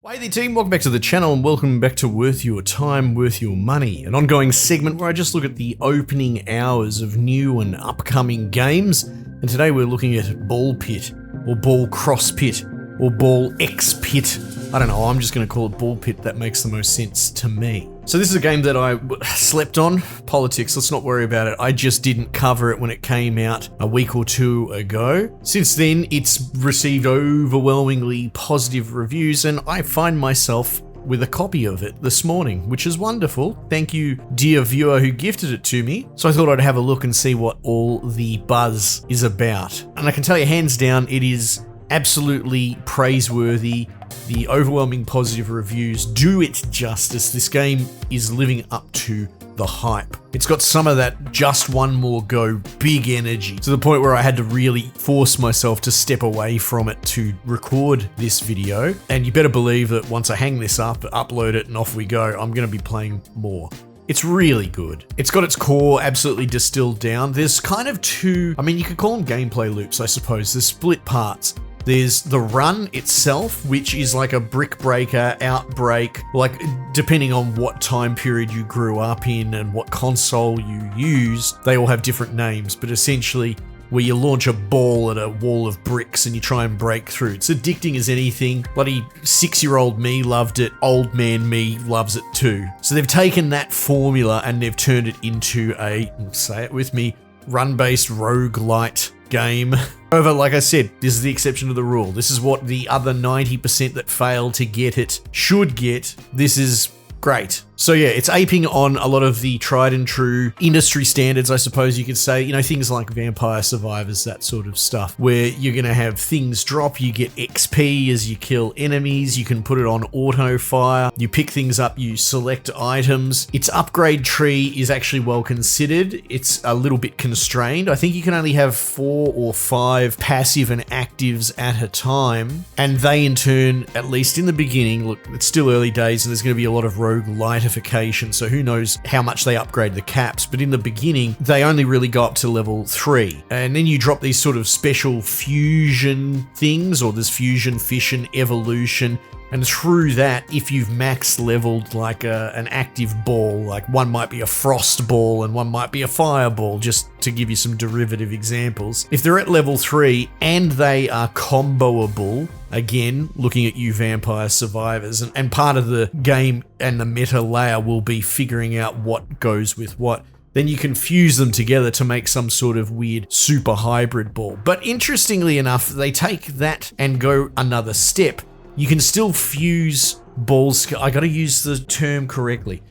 Hey there team, welcome back to the channel and welcome back to Worth Your Time, Worth Your Money, an ongoing segment where I just look at the opening hours of new and upcoming games, and today we're looking at Ball Pit, or Ball Cross Pit, or Ball X Pit. I don't know, I'm just going to call it Ball Pit, that makes the most sense to me. So this is a game that I slept on. Politics, let's not worry about it. I just didn't cover it when it came out a week or two ago. Since then, it's received overwhelmingly positive reviews, and I find myself with a copy of it this morning, which is wonderful. Thank you, dear viewer who gifted it to me. So I thought I'd have a look and see what all the buzz is about. And I can tell you hands down, it is absolutely praiseworthy. The overwhelming positive reviews do it justice. This game is living up to the hype. It's got some of that just one more go big energy, to the point where I had to really force myself to step away from it to record this video. And you better believe that once I hang this up, upload it, and off we go, I'm going to be playing more. It's really good. It's got its core absolutely distilled down. There's kind of two, you could call them gameplay loops, I suppose. There's split parts. There's the run itself, which is like a brick breaker, outbreak, like depending on what time period you grew up in and what console you used, they all have different names, but essentially where you launch a ball at a wall of bricks and you try and break through. It's addicting as anything. Bloody 6-year-old me loved it. Old man me loves it too. So they've taken that formula and they've turned it into a, say it with me, run-based roguelite game. However, like I said, this is the exception to the rule. This is what the other 90% that fail to get it should get. This is great. So yeah, it's aping on a lot of the tried and true industry standards, I suppose you could say. You know, things like Vampire Survivors, that sort of stuff, where you're going to have things drop, you get XP as you kill enemies, you can put it on auto fire, you pick things up, you select items. Its upgrade tree is actually well considered. It's a little bit constrained. I think you can only have 4 or 5 passive and actives at a time, and they in turn, at least in the beginning, look, it's still early days and there's going to be a lot of roguelite, so who knows how much they upgrade the caps, but in the beginning they only really go up to level 3, and then you drop these sort of special fusion things, or this fusion, fission, evolution, and through that, if you've max leveled like an active ball, like one might be a frost ball and one might be a fireball, just to give you some derivative examples, if they're at level 3 and they are comboable, again, looking at you Vampire Survivors, and part of the game and the meta layer will be figuring out what goes with what, then you can fuse them together to make some sort of weird super hybrid ball. But interestingly enough, they take that and go another step. You can still fuse balls. I gotta use the term correctly.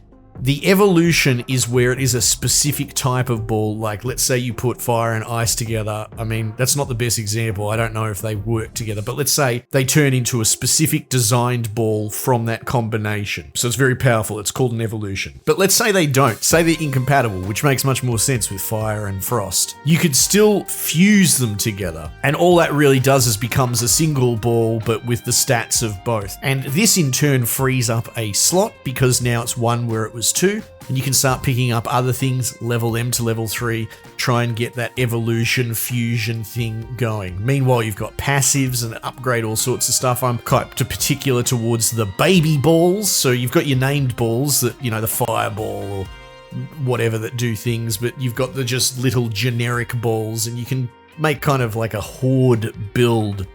The evolution is where it is a specific type of ball, like let's say you put fire and ice together. That's not the best example. I don't know if they work together, but let's say they turn into a specific designed ball from that combination. So it's very powerful. It's called an evolution. But let's say they don't. Say they're incompatible, which makes much more sense with fire and frost. You could still fuse them together, and all that really does is becomes a single ball, but with the stats of both. And this in turn frees up a slot, because now it's 1 where it was 2, and you can start picking up other things, level them to level 3, try and get that evolution fusion thing going. Meanwhile, you've got passives and upgrade all sorts of stuff. I'm quite particular towards the baby balls, so you've got your named balls that, the fireball or whatever that do things, but you've got the just little generic balls, and you can make kind of like a horde build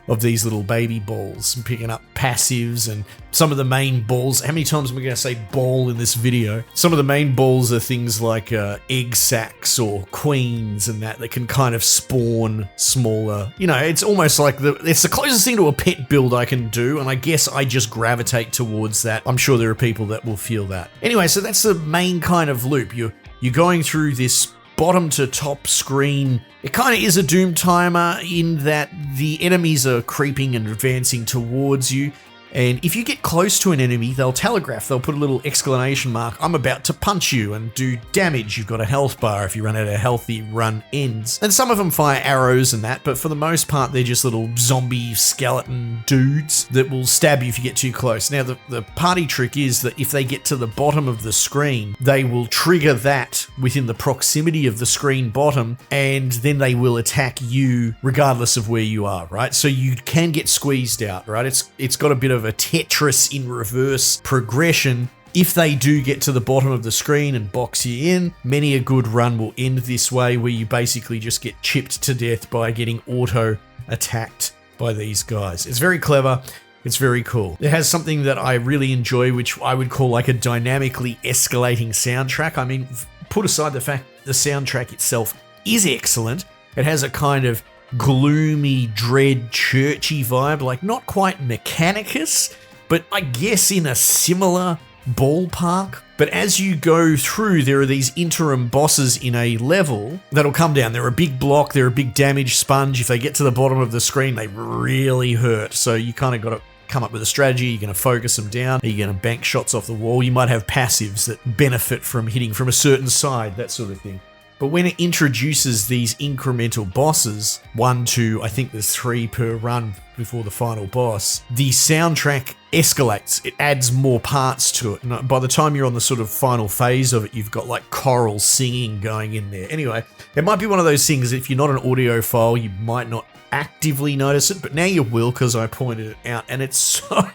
of these little baby balls and picking up passives. And some of the main balls, how many times am I going to say ball in this video? Some of the main balls are things like egg sacs or queens and that can kind of spawn smaller. It's almost like it's the closest thing to a pet build I can do, and I guess I just gravitate towards that. I'm sure there are people that will feel that. Anyway, so that's the main kind of loop. You're going through this bottom to top screen. It kind of is a Doom timer in that the enemies are creeping and advancing towards you, and if you get close to an enemy, they'll telegraph, they'll put a little exclamation mark, I'm about to punch you, and do damage. You've got a health bar if you run out of health, the run ends. And some of them fire arrows and that, but for the most part they're just little zombie skeleton dudes that will stab you if you get too close. Now the party trick is that if they get to the bottom of the screen, they will trigger that within the proximity of the screen bottom, and then they will attack you regardless of where you are, right? So you can get squeezed out, right? It's got a bit of a Tetris in reverse progression. If they do get to the bottom of the screen and box you in, many a good run will end this way, where you basically just get chipped to death by getting auto attacked by these guys. It's very clever. It's very cool. It has something that I really enjoy, which I would call like a dynamically escalating soundtrack. I mean, put aside the fact the soundtrack itself is excellent. It has a kind of gloomy, dread, churchy vibe, like not quite Mechanicus, but I guess in a similar ballpark. But as you go through, there are these interim bosses in a level that'll come down. They're a big block, they're a big damage sponge. If they get to the bottom of the screen, they really hurt. So you kind of got to come up with a strategy. You're going to focus them down. Are you going to bank shots off the wall? You might have passives that benefit from hitting from a certain side, that sort of thing. But when it introduces these incremental bosses, 1, 2, I think there's 3 per run before the final boss, the soundtrack escalates. It adds more parts to it. And by the time you're on the sort of final phase of it, you've got like choral singing going in there. Anyway, it might be one of those things, if you're not an audiophile, you might not actively notice it, but now you will, because I pointed it out, and it's so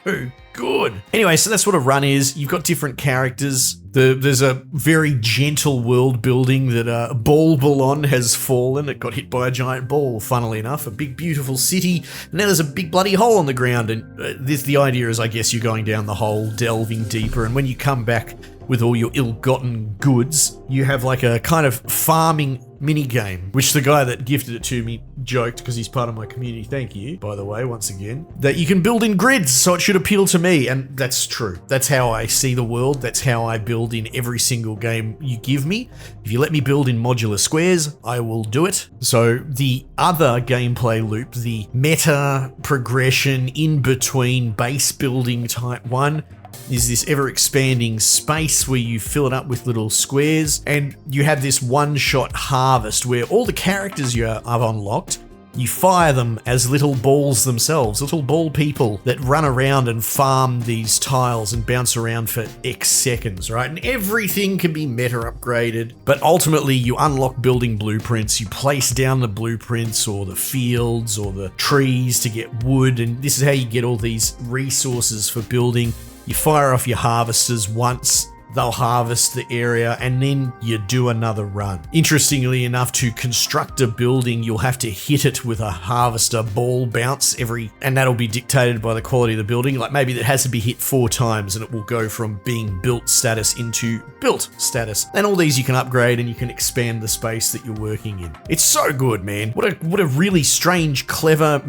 good. Anyway, so that's what a run is. You've got different characters. There's a very gentle world building that a ball ballon has fallen. It got hit by a giant ball, funnily enough. A big, beautiful city. And now there's a big bloody hole in the ground. And the idea is, I guess, you're going down the hole, delving deeper. And when you come back with all your ill-gotten goods, you have like a kind of farming mini-game, which the guy that gifted it to me joked, because he's part of my community, thank you, by the way, once again, that you can build in grids, so it should appeal to me, and that's true. That's how I see the world, that's how I build in every single game you give me. If you let me build in modular squares, I will do it. So the other gameplay loop, the meta progression in between base building type 1, is this ever-expanding space where you fill it up with little squares, and you have this one-shot harvest where all the characters you have unlocked, you fire them as little balls themselves, little ball people that run around and farm these tiles and bounce around for X seconds, right? And everything can be meta upgraded, but ultimately you unlock building blueprints, you place down the blueprints or the fields or the trees to get wood, and this is how you get all these resources for building. You fire off your harvesters once, they'll harvest the area, and then you do another run. Interestingly enough, to construct a building, you'll have to hit it with a harvester ball bounce and that'll be dictated by the quality of the building. Like maybe it has to be hit 4 times and it will go from being built status into built status. And all these you can upgrade and you can expand the space that you're working in. It's so good, man. What a really strange, clever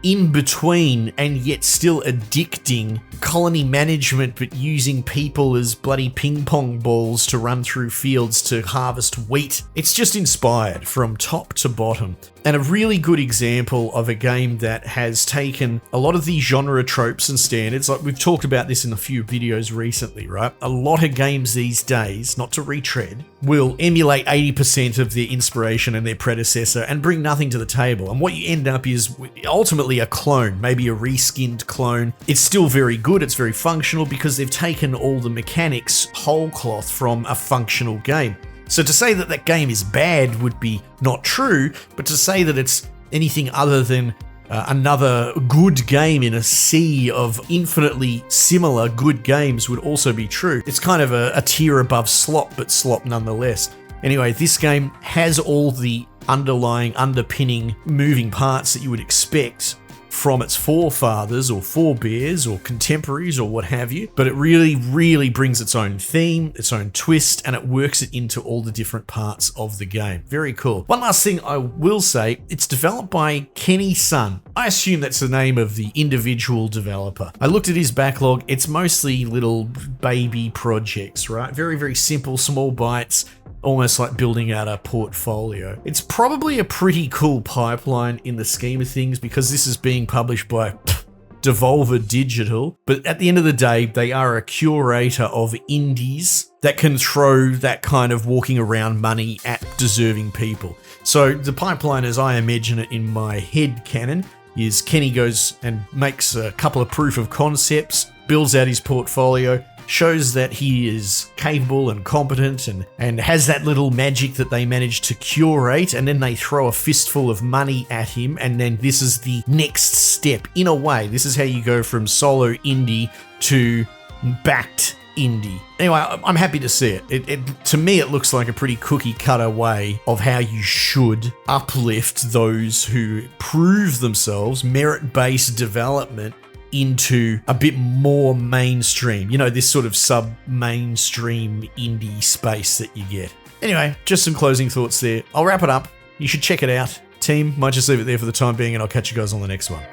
in between and yet still addicting colony management, but using people as bloody ping pong balls to run through fields to harvest wheat. It's just inspired from top to bottom. And a really good example of a game that has taken a lot of the genre tropes and standards, like we've talked about this in a few videos recently, right? A lot of games these days, not to retread, will emulate 80% of their inspiration and their predecessor and bring nothing to the table. And what you end up is ultimately a clone, maybe a reskinned clone. It's still very good, it's very functional because they've taken all the mechanics whole cloth from a functional game. So to say that that game is bad would be not true, but to say that it's anything other than another good game in a sea of infinitely similar good games would also be true. It's kind of a tier above slop, but slop nonetheless. Anyway, this game has all the underpinning moving parts that you would expect from its forefathers or forebears or contemporaries or what have you, but it really, really brings its own theme, its own twist, and it works it into all the different parts of the game. Very cool. One last thing I will say, it's developed by Kenny Sun. I assume that's the name of the individual developer. I looked at his backlog, it's mostly little baby projects, right? Very, very simple, small bites, almost like building out a portfolio. It's probably a pretty cool pipeline in the scheme of things because this is being published by Devolver Digital, but at the end of the day, they are a curator of indies that can throw that kind of walking around money at deserving people. So the pipeline, as I imagine it in my head canon, is Kenny goes and makes a couple of proof of concepts, builds out his portfolio, shows that he is capable and competent and has that little magic that they manage to curate, and then they throw a fistful of money at him, and then this is the next step. In a way, this is how you go from solo indie to backed indie. Anyway, I'm happy to see it. To me, it looks like a pretty cookie cutter way of how you should uplift those who prove themselves, merit-based development, into a bit more mainstream. You know, this sort of sub-mainstream indie space that you get. Anyway, just some closing thoughts there. I'll wrap it up. You should check it out. Team, might just leave it there for the time being, and I'll catch you guys on the next one.